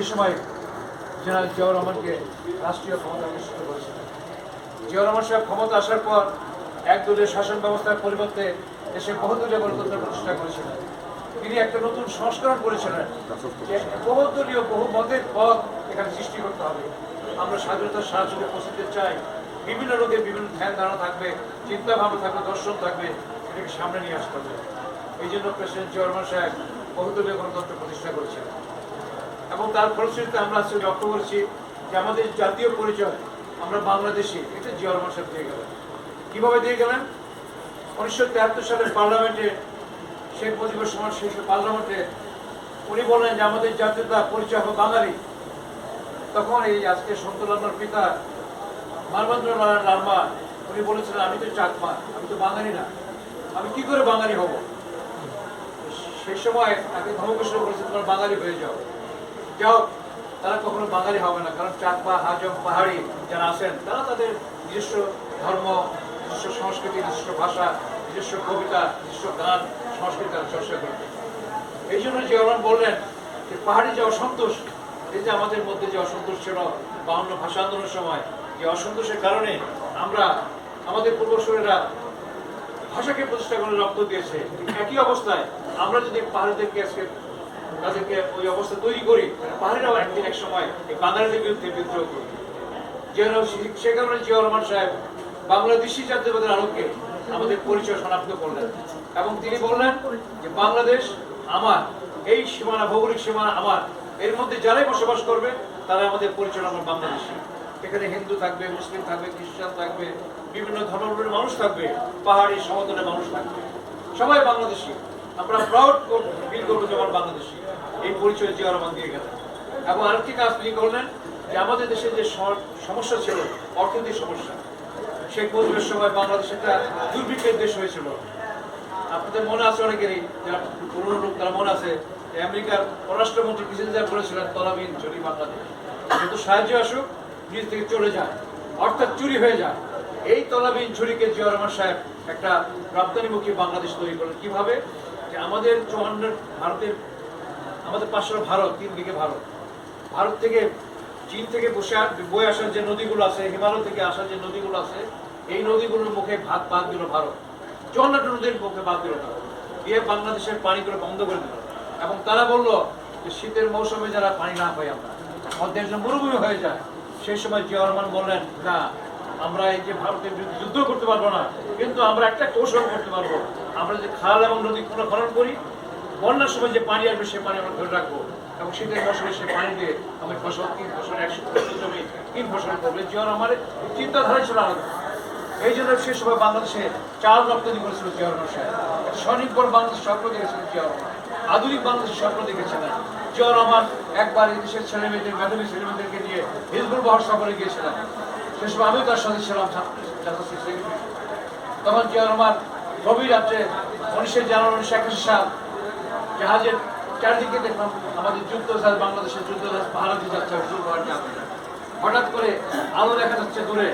সেই সময় জেনারেল জিয়াউর রহমানকে রাষ্ট্রীয় ক্ষমতা প্রতিষ্ঠিত করেছিলেন। জিয়াউর রহমান সাহেব ক্ষমতা আসার পর একদলীয় শাসন ব্যবস্থার পরিবর্তে দেশে বহুদলীয় গণতন্ত্র প্রতিষ্ঠা করেছিলেন। তিনি একটা নতুন সংস্করণ করেছিলেন যে বহুদলীয় বহু মতের পথ এখানে সৃষ্টি করতে হবে। আমরা স্বাধীনতার সাহায্যে পৌঁছতে চাই, বিভিন্ন লোকের বিভিন্ন ধ্যান ধারণা থাকবে, চিন্তা ভাবনা থাকবে, দর্শন থাকবে, এটাকে সামনে নিয়ে আসতে হবে। এই জন্য প্রেসিডেন্ট জিয়াউর রহমান সাহেব বহুদলীয় গণতন্ত্র প্রতিষ্ঠা করেছিলেন এবং তার ফলশ্রুতিতে আমরা আজকে লক্ষ্য করছি যে আমাদের জাতীয় পরিচয় আমরা বাংলাদেশি, এটা জিয়াউর রহমান সাহেব দিয়ে গেলেন। কীভাবে দিয়ে গেলেন? 1973 সালের পার্লামেন্টে শেখ মুজিবুর রহমান শেষ পার্লামেন্টে উনি বললেন যে আমাদের জাতীয়তা পরিচয় হবে বাঙালি। তখন এই আজকে সন্তলালমার পিতা মানবেন্দ্র নারায়ণ লারমা উনি বলেছিলেন আমি তো চাকমা, আমি তো বাঙালি না, আমি কি করে বাঙালি হব? সেই সময় তাকে ধর্মঘোষণা করেছে তোমার বাঙালি হয়ে যাও। যাও, তারা কখনো বাঙালি হবে না, কারণ চাকমা, হাজং, পাহাড়ি যারা আছেন তারা তাদের নিজস্ব ধর্ম, নিজস্ব সংস্কৃতি, নিজস্ব ভাষা, নিজস্ব কবিতা, নিজস্ব গান, সংস্কৃতি তারা চর্চা করবে। এই জন্য জিয়াউর রহমান বললেন যে পাহাড়ি যে অসন্তোষ, এই যে আমাদের মধ্যে যে অসন্তোষ ছিল 52 ভাষা আন্দোলনের সময়, যে অসন্তোষের কারণে আমরা আমাদের পূর্বসূরীরা ভাষাকে প্রতিষ্ঠা করে রক্ত দিয়েছে, একই অবস্থায় আমরা যদি পাহাড়িদেরকে আজকে তাদেরকে ওই অবস্থা তৈরি করি, পাহাড়িরাও একদিন এক সময় এই বাঙালিদের বিরুদ্ধে বিদ্রোহ করবে। সে কারণে জিয়াউর রহমান সাহেব বাংলাদেশি জাতীয়তাবাদের আলোকে আমাদের পরিচয় শনাক্ত করলেন এবং তিনি বললেন যে বাংলাদেশ আমার, এই সীমানা, ভৌগোলিক সীমানা আমার, এর মধ্যে যারাই বসবাস করবে তারা আমাদের পরিচয় আমার বাংলাদেশি। এখানে হিন্দু থাকবে, মুসলিম থাকবে, খ্রিস্টান থাকবে, বিভিন্ন ধর্মের মানুষ থাকবে, পাহাড়ি সমতলের মানুষ থাকবে, সবাই বাংলাদেশি। আমরা প্রাউড ফিল করবো যে আমার বাংলাদেশি। এই পরিচয় জিয়াউর রহমান দিয়ে গেলেন। এবং আরেকটি কাজ তিনি করলেন যে আমাদের দেশে যে সমস্যা ছিল, অর্থনৈতিক সমস্যা, শেখ মুজিবের সময় বাংলাদেশ একটা দুর্ভিক্ষের দেশ হয়েছিল। আপনাদের মনে আছে, অনেকেরই যারা পুরনো লোক তারা মনে আছে আমেরিকার পররাষ্ট্রমন্ত্রী কিসিঞ্জার বলেছিলেন তলাবিহীন ঝুড়ি বাংলাদেশ, কিন্তু সাহায্য আসুক নিজ থেকে চলে যায়, অর্থাৎ চুরি হয়ে যায়। এই তলাবিহীন ঝুড়িকে জিয়াউর রহমান সাহেব একটা রপ্তানিমুখী বাংলাদেশ তৈরি করলেন। কিভাবে? যে আমাদের 54 ভারতের, আমাদের পাশে ভারত, 3 দিকে ভারত, ভারত থেকে চীন থেকে বয়ে আসার যে নদীগুলো আছে, হিমালয় থেকে আসার যে নদীগুলো আছে, এই নদীগুলোর মুখে বাদ দিল ভারত, 54 নদীর মুখে বাদ দিল ভারত, দিয়ে বাংলাদেশের পানিগুলো বন্ধ করে দিল। এবং তারা বলল যে শীতের মৌসুমে যারা পানি না পাই আমরা, আমাদের জন্য মরুভূমি হয়ে যায়। সেই সময় জিয়াউর রহমান বললেন না, আমরা এই যে ভারতের বিরুদ্ধে যুদ্ধ করতে পারবো না, কিন্তু আমরা একটা কৌশল করতে পারবো। আমরা যে খাল এবং নদী খনন করি, বন্যার সময় যে পানি আসবে সে পানি আমরা ধরে রাখবো এবং শীতের মৌসুমে সে পানি দিয়ে আমি ফসল 3 ফসল 100 জমি 3 ফসল করবে। জিয়াউর রহমানের চিন্তাধারা ছিল আলাদা। এই জন্য সে সময় বাংলাদেশে চাল রপ্তানি করেছিল জিয়াউর রহমান সাহেব। স্বনির্ভর বাংলাদেশ স্বপ্ন দেখেছিলেন জিয়াউর রহমান, আধুনিক বাংলাদেশের স্বপ্ন দেখেছিলেন জিয়াউর রহমান। একবার এই দেশের ছেলেমেয়েদের, মেধাবী ছেলেমেয়েদেরকে নিয়ে হিজবুল বাহর সফরে গিয়েছিলেন। সে সময় আমিও তার সাথে ছিলাম, তখন জিয়াউর রহমান গভীর রাত্রে 19 জানুয়ারি 1981 সাল জাহাজের চারদিকে দেখলাম আমাদের যুদ্ধজাহাজ, বাংলাদেশের যুদ্ধজাহাজ পাহারা দিয়ে যাচ্ছে হিজবুল বাহরকে। হঠাৎ করে আলো দেখা যাচ্ছে দূরে।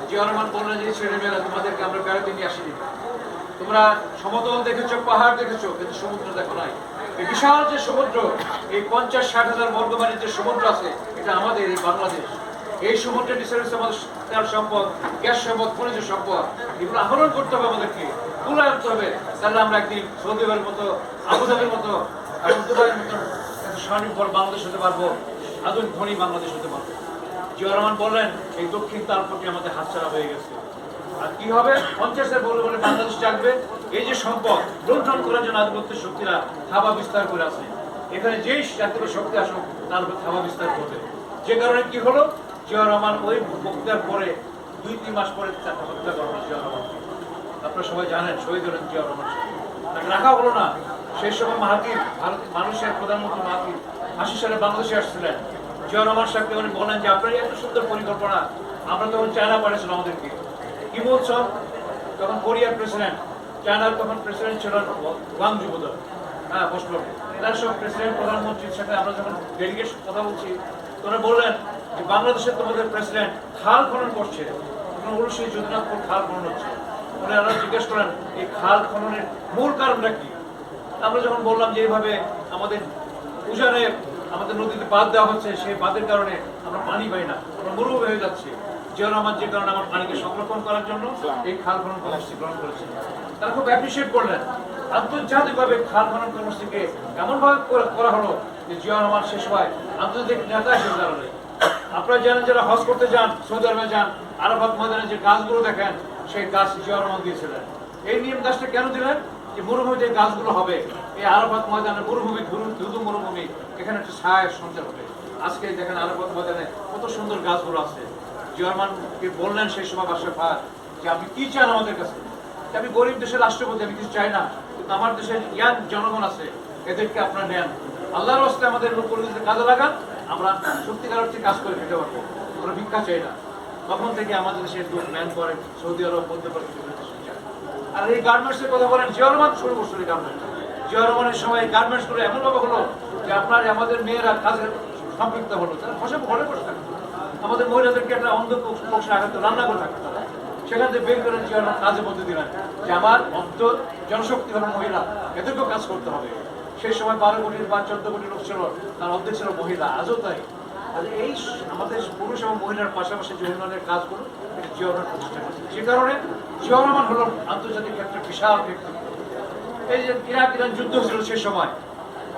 জিয়াউর রহমান বললেন যে ছেলেমেয়েরা, তোমাদেরকে আমরা বেড়াতে নিয়ে আসিনি, তোমরা সমতল দেখেছো, পাহাড় দেখেছো, কিন্তু সমুদ্র দেখো নাই। এই বিশাল যে সমুদ্র, এই 50-60 হাজার বর্গমাইলের যে সমুদ্র আছে, এটা আমাদের এই বাংলাদেশ। এই সমুদ্রের নিচে রয়েছে আমাদের তেল সম্পদ, গ্যাস সম্পদ, খনিজ সম্পদ। এগুলো আহরণ করতে হবে, আমাদেরকে তুলে আনতে হবে। তাহলে আমরা একদিন সৌদি আরবের মতো, আবুধাবির মতো এবং দুবাইয়ের মতো স্বনির্ভর বাংলাদেশ হতে পারবো, আধুনিক ধনী বাংলাদেশ হতে পারবো। জিয়াউর রহমান বললেন এই দক্ষিণ তালপট্টি আমাদের হাতছাড়া হয়ে গেছে। আর কি হবে? 50-এর বলে বলে বাংলাদেশ জাগবে। এই যে সম্পদ লুণ্ঠন করার জন্য আধিপত্যের শক্তিরা থাবা বিস্তার করে আছে, এখানে যেই জাতীয় শক্তি আসুক তার উপর থাবা বিস্তার করবে। যে কারণে কি হলো, জিয়াউর রহমান ওই বক্তৃতার পরে 2-3 মাস পরে তাকে হত্যা করা হলো জিয়াউর রহমানকে। আপনারা সবাই জানেন, শহীদ হলেন জিয়াউর রহমান। তাকে রাখা হলো না। সেই সময় মাহাতির, ভারতের মানুষের প্রধানমন্ত্রী মাহাতির 80 সালে বাংলাদেশে আসছিলেন। জিয়াউর রহমান সাহেবকে উনি বলেন যে আপনার এত সুন্দর পরিকল্পনা, আমরা তখন চায়না পাঠিয়েছিল আমাদেরকে। কি বলছো? তখন কোরিয়ার প্রেসিডেন্ট, চায়নার তখন প্রেসিডেন্ট ছিলেন ওয়াং যুবদল, হ্যাঁ বসলো। এনার সব প্রেসিডেন্ট, প্রধানমন্ত্রীর সাথে আমরা যখন ডেলিগেশন কথা বলছি, তোরা বললেন যে বাংলাদেশের তোমাদের প্রেসিডেন্ট খাল খনন করছে, উড়ুষি যোজনাপুর খাল খনন হচ্ছে। ওনারা জিজ্ঞেস করেন এই খাল খননের মূল কারণটা কি? আমরা যখন বললাম যে এইভাবে আমাদের উজানে আমাদের নদীতে বাঁধ দেওয়া হচ্ছে, সেই বাঁধের কারণে আমরা পানি পাই না, আমরা মরুভূমি হয়ে যাচ্ছি। জিয়াউর রহমান যে কারণে আমার পানিকে সংরক্ষণ করার জন্য এই খাল খনন কর্মসূচি গ্রহণ করেছেন। তারা খুব অ্যাপ্রিসিয়েট করলেন। আন্তর্জাতিকভাবে খাল খনন কর্মসূচিকে এমনভাবে করা হলো যে জিয়াউর রহমান সে সময় আন্তর্জাতিক নেতা হিসেবে দাঁড়ালেন। আপনারা জানেন, যারা হজ করতে যান, সৌদি আরবে যান, আরাফাত ময়দানে যে গাছগুলো দেখেন, সেই গাছ জিয়াউর রহমান দিয়েছিলেন। এই নিয়ম গাছটা কেন দিলেন? যে মরুভূমি যে গাছগুলো হবে, এই আরাফাত ময়দানে মরুভূমি, ধুধু মরুভূমি, এখানে একটা ছায়া সঞ্চার হবে। আজকে দেখেন আরাফাত ময়দানে কত সুন্দর গাছগুলো আছে। জিয়াউর রহমানকে বললেন সেই সময় বাদশাহ ফাহাদ যে আপনি কি চান আমাদের কাছে? আমি গরিব দেশের রাষ্ট্রপতি, আমি কিছু চাই না, কিন্তু আমার দেশের ইয়াং জনগণ আছে, এদেরকে আপনারা নেন, আল্লাহর রাস্তে আমাদের পরিস্থিতি কাজে লাগান, আমরা সত্যিকার অর্থে কাজ করে খেতে পারবো, আমরা ভিক্ষা চাই না। তখন থেকে আমাদের দেশে ম্যান করে সৌদি আরব, মধ্যপ্রদেশ। আর এই গার্মেন্টসের কথা বলেন, জিয়াউর রহমান শুরু করছিল এই গার্মেন্টস। জিয়াউর রহমানের সময় গার্মেন্টস গুলো এমনভাবে হলো যে আপনার আমাদের মেয়েরা কাজে সম্পৃক্ত হলো, তারা ঘরে বসে থাকতো। আমাদের মহিলাদেরকে একটা অন্ধ পক্ষে রাখতো, রান্না করে থাকতো তারা। সেখান থেকে বের করে জিয়াউর রহমান কাজে বলতে দিলেন যে আমার অন্ত জনশক্তি হলো মহিলা, এদেরকেও কাজ করতে হবে। সেই সময় 12 কোটির বা 14 কোটি লোক ছিল, তার অর্ধেক ছিল মহিলা, আজও তাই। আর এই আমাদের পুরুষ এবং মহিলার পাশাপাশি যে উন্নয়নের কাজগুলো এটা জিয়াউর রহমান প্রতিষ্ঠা করেছে। যে কারণে জিয়াউর রহমান হলো আন্তর্জাতিক ক্ষেত্রে বিশাল ব্যক্তিত্ব। এই যে ইরাক ইরান যুদ্ধ ছিল সে সময়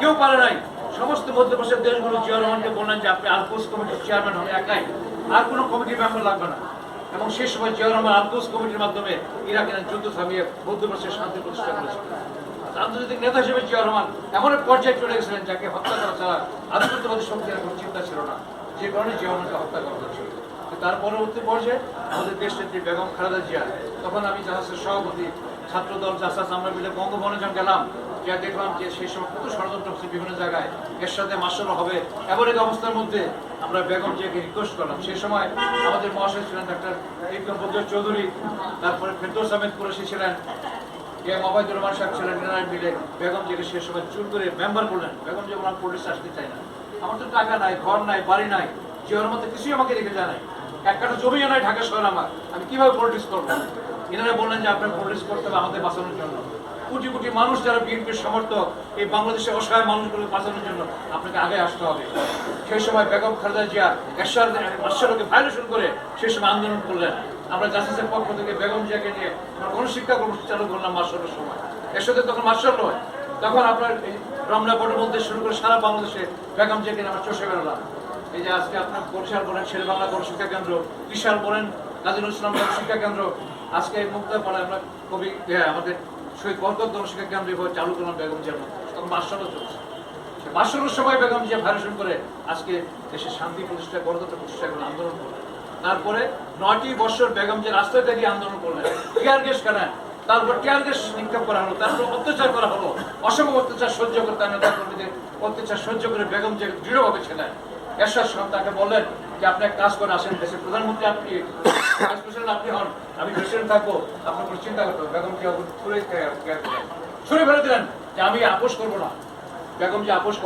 কেউ পারে নাই, সমস্ত মধ্যপ্রাচ্যের দেশগুলো জিয়াউর রহমানকে বললেন যে আপনি আলকুস কমিটির চেয়ারম্যান হন একাই, আর কোনো কমিটির মেম্বার লাগবে না। এবং সেই সময় জিয়াউর রহমান আলকুস কমিটির মাধ্যমে ইরাক ইরান যুদ্ধ থামিয়ে মধ্যপ্রাচ্যের শান্তি প্রতিষ্ঠা করেছিল। আন্তর্জাতিক নেতা হিসেবে জিয়াউর রহমান এমন এক পর্যায়ে চলে গেছিলেন যাকে হত্যা করা ছাড়া আধিপত্যবাদী শক্তির কোনো চিন্তা ছিল না, যে কারণে জিয়াউর রহমানকে হত্যা করা হয়েছিল। তার পরবর্তী পর্যায়ে আমাদের দেশ নেত্রী বেগম খালেদা জিয়া, তখন আমি জাহাজের সভাপতি, ছাত্রদল জাসাস আমরা মিলে বঙ্গভবনে যখন গেলাম, যা দেখলাম যে সেই সময় কত ষড়যন্ত্র হচ্ছে বিভিন্ন জায়গায়, এর সাথে মার্শাল হবে, এমন এক অবস্থার মধ্যে আমরা বেগম জিয়াকে রিকোয়েস্ট করলাম। সেই সময় আমাদের মহাশয় ছিলেন ডাক্তার ইকরাম চৌধুরী, তারপরে ফেরদৌস আহমেদ কুরেশি ছিলেন, মোবাইদুর রহমান সাহেব ছিলেন, মিলে বেগম জিয়াকে সে সময় চুল করে মেম্বার করলেন। বেগম জিয়া বললাম পুলিশ আসতে চাই না, আমার তো টাকা নাই, ঘর নাই, বাড়ি নাই, জিয়ার মধ্যে কিছুই আমাকে রেখে যায় নাই, এক কাটা জমিও নাই ঢাকা শহর আমার, আমি কিভাবে পলিটিক্স করবো? এনারা বললেন যে আপনার পলিটিক্স করতে হবে আমাদের বাঁচানোর জন্য। কোটি কোটি মানুষ যারা বিএনপির সমর্থক, এই বাংলাদেশের অসহায় মানুষগুলোকে বাঁচানোর জন্য আপনাকে আগে আসতে হবে। সেই সময় বেগম খালেদা জিয়া মার্শালকে ভায়োলেশন করে সেই সময় আন্দোলন করলেন। আমরা জাসিসের পক্ষ থেকে বেগম জিয়াকে নিয়ে আমরা গণশিক্ষা কর্মসূচি চালু করলাম মার্শালের সময়। এর সাথে তখন মার্শাল নয়, তখন আপনার এই রমনা পটবল থেকে শুরু করে সারা বাংলাদেশে বেগম জিয়াকে নিয়ে আমরা চষে বেরোলাম। এই যে আজকে আপনার বরিশাল বলেন শেরে বাংলা গণশিক্ষা কেন্দ্র, বিশাল বলেন কাজী নজরুল ইসলাম গণশিক্ষা কেন্দ্র, আজকে মুক্তাপাড়ায় আমরা কবি আমাদের শহীদ বরকত গণশিক্ষা কেন্দ্র চালু করলাম বেগম জিয়ার মধ্যে। তখন মার্শালও চলছে, মার্শালের সময় বেগম জিয়া ভায়োলেশন করে আজকে দেশে শান্তি প্রতিষ্ঠা, গণতন্ত্র প্রতিষ্ঠা করে আন্দোলন করলেন। তারপরে 9টি বছর বেগম জিয়া রাস্তায় দাঁড়িয়ে আন্দোলন করলেন, টিয়ার গ্যাস খেলেন, তারপর টিয়ার গ্যাস নিক্ষেপ করা হলো, তারপর অত্যাচার করা হলো, অসম অত্যাচার সহ্য করতে নেতা কর্মীদের অত্যাচার সহ্য করে বেগম জিয়া দৃঢ়ভাবে ছিলেন। এরশাদ সাহেব তাকে বললেন যে আপনি এক কাজ করে আসেন, দেশের প্রধানমন্ত্রী আপনি, ভাইস প্রেসিডেন্ট আপনি হন, আমি প্রেসিডেন্ট থাকবো, আপনার কোনো চিন্তা করতে হবে। বেগম জিয়া ছুড়ে ফেলে দিলেন যে আমি আপোষ করবো না। বেগম জিয়া আপোষ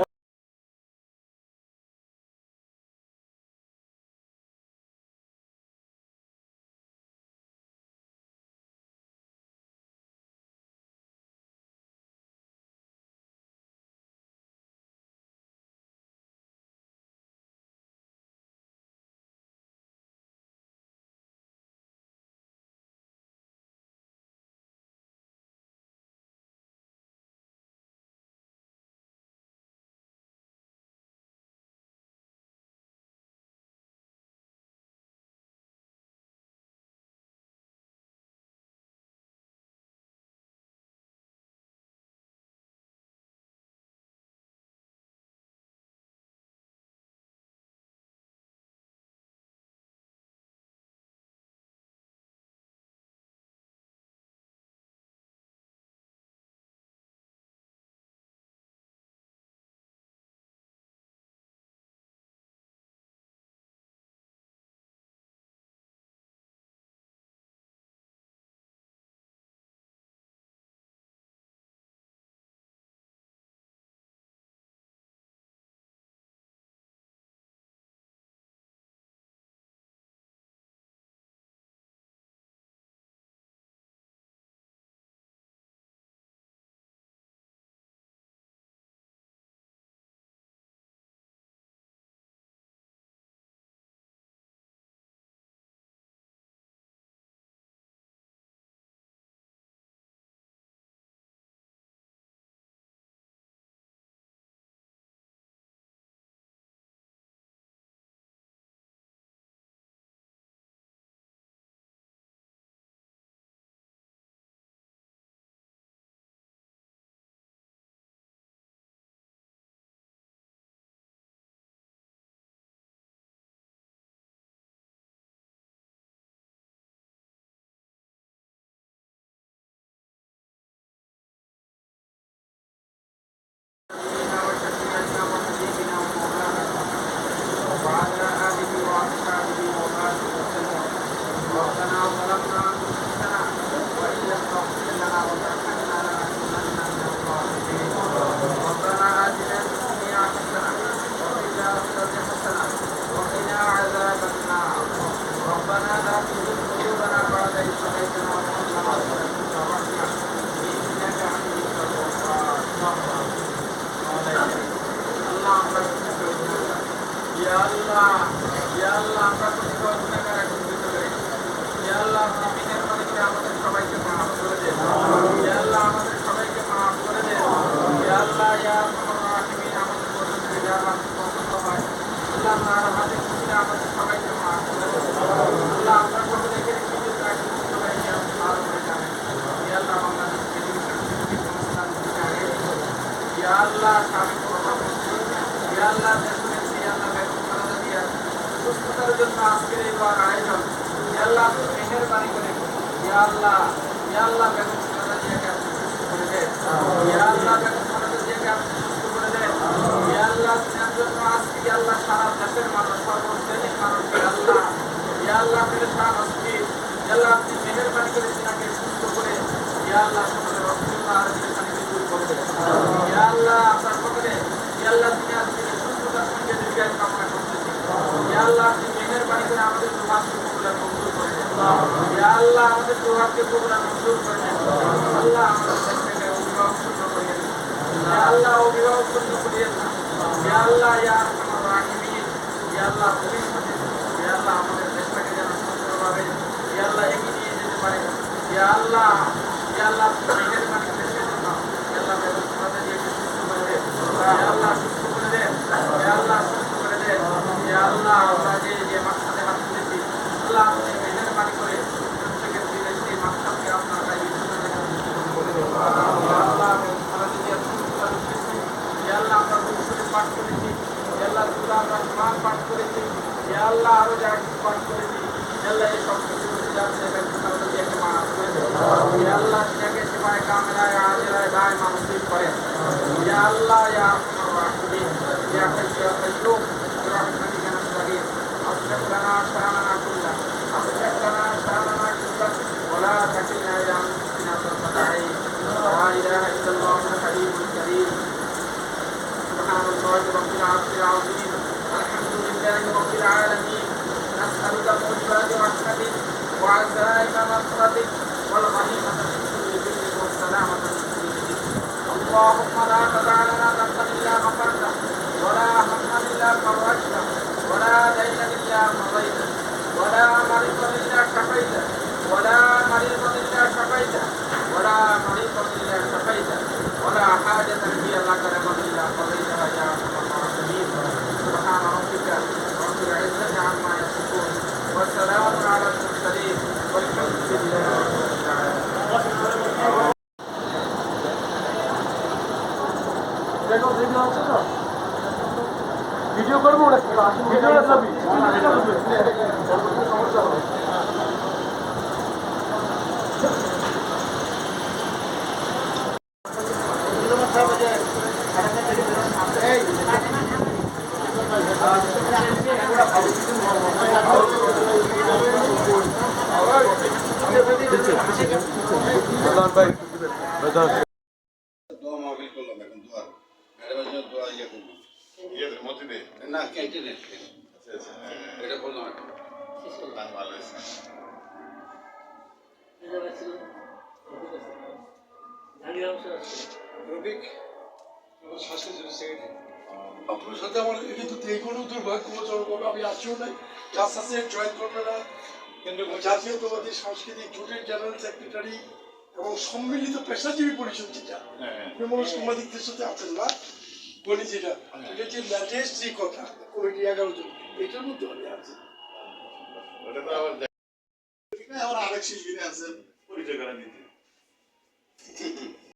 لا تزغ قلوبنا بعد إذ هديتنا وهب لنا من لدنك رحمة إنك أنت الوهاب আল্লাহ আমরা ইয়া আল্লাহ আমরা প্রতিটা গুনাহগার একত্রিত করেছি ইয়া আল্লাহ আপনি মেহেরবানি করে আমাদের সবাইকে মাফ করে দেন ইয়া আল্লাহ আমাদের সবাইকে মাফ করে দেন ইয়া আল্লাহ ইয়া আরহামার রাহিমিন আমাদের পরিবারে যারা পছন্দ হয় আল্লাহ আপনার হাতে খুশিতে আমাদের সবাইকে মাফ করে দেন আল্লাহ আমরা কত দেখে কিছু কাজ সবাইকে আপনি ভালো করে জানেন ইয়া আল্লাহ বাংলাদেশ পৃথিবীর সমস্ত থেকে আগে ইয়া আল্লাহ স্বামী ইয়া আল্লাহ দেশের ইয়া আল্লাহ বেকুমারা দিয়া সুস্থতার জন্য আজকের এই আয়োজন ইয়া আল্লাহ আপনি মেহেরবানি করে ইয়া আল্লাহ বেকুমারা দিয়াকে আপনি সুস্থ করে দেন ইয়া আল্লাহ বেকুমারা দিয়াকে আপনি সুস্থ করে দেন ইয়া আল্লাহ আপনার জন্য আজকে ইয়া আল্লাহ সারা দেশের মানুষ সর্বশ্রেণীর মানুষ ইয়া আল্লাহ পেরেশান অস্থির ইয়া আল্লাহ আপনি মেহেরবানি করে তিনাকে সুস্থ করে ইয়া আল্লাহ সকলের অসুবিধা আর পেরেশানিকে দূর করে দেন ইয়া আল্লাহ আপনার সকলে ইয়া আল্লাহ তুমি আজকে সুস্থতার সঙ্গে দীর্ঘায়ু কামনা করতেছি ইয়া আল্লাহ আপনি মেহেরবানি করে আমাদের দুআকে কবুল আর মঞ্জুর করে দেন ইয়া আল্লাহ আমাদের দুআকে কবুল আর মঞ্জুর করে দেন আল্লাহ আমাদের দেশটাকে অভিভাবক শূন্য করিয়ে দেন ইয়া আল্লাহ অভিভাবক শূন্য করিয়ে দেন ইয়া আল্লাহ ইয়া আরহামার রাহিমিন ইয়া আল্লাহ ভবিষ্যতে ইয়া আল্লাহ আমাদের দেশটাকে যেন সুন্দরভাবে ইয়া আল্লাহ এগিয়ে নিয়ে যেতে পারে ইয়া আল্লাহ মেহেরবানি করে সেজন্য ইয়া আল্লাহ ব্যবস্থা দিয়ে সুস্থ করে দেন ইয়া আল্লাহ সুস্থ করে দেন ইয়া আল্লাহ সুস্থ করে দেন ইয়া আল্লাহ আমরা যে মাকসাদে হাত তুলেছি আল্লাহ আপনি মেহেরবানি করে প্রত্যেকের দিনের সেই মাকসাদকে আপনার কাছে করে দেন ইয়া আল্লাহ আমরা যদি সুস্থতা উঠেছি ইয়া আল্লাহ আমরা ভবিষ্যতে পাঠ করেছি ইয়া আল্লাহ সুরা আমরা সমান পাঠ করেছি ইয়া আল্লাহ আরো যা কিছু পাঠ করেছি ইয়া আল্লাহ এই সব কিছু যাচ্ছে ব্যক্তিগত দিয়ে মাফ করে দেন ইয়া আল্লাহ তিনাকে সেবায় কামেলায় আজেরায় দায় মানসিক করেন ইয়া আল্লাহ ইয়া আরহামার রাহিমিন ইয়া হাইয়্যু ইয়া কাইয়্যুম برحمتك نستغيث أصلح لنا شأننا كله ولا تكلنا إلى أنفسنا طرفة عين لا إله إلا الله الحليم الكريم سبحان الله رب العرش العظيم الحمد لله رب العالمين نسألك موجبات رحمتك وعزائم مغفرتك والغنيمة من كل بر والسلامة من كل إثم اللهم لا تدع لنا ذنبا إلا غفرته ولا هما إلا فرجته ولا دينا إلا قضيته ولا مريضا إلا شفيته ولا مريضا إلا شفيته ولا مريضا إلا شفيته ولا حاجة هي لك رضا إلا قضيتها يا أرحم الراحمين سبحان ربك رب العزة عما يصفون والسلام على المرسلين والحمد لله رب العالمين ভিডিও করবো ভিডিও সমস্যা হবে না ক্যান্টিনে এটা করলাম ভালো রফিক আপনার সাথে আমার কিন্তু কোনো দুর্ভাগ্যজনক আমি আসিও নাই জাস্টিস জয়েন করবে না জাতীয়তাবাদী সাংস্কৃতিক জোটের জেনারেল সেক্রেটারি এবং সম্মিলিত পেশাজীবী পরিষদ যেটা সাংবাদিকদের সাথে আছেন না বলি যেটা এটা যে ম্যাজিস্ট্রি কথা কমিটি 11 জন এটার মধ্যে আমি আছি আরেক শিল্পী আছেন পরিচয় করে দিতে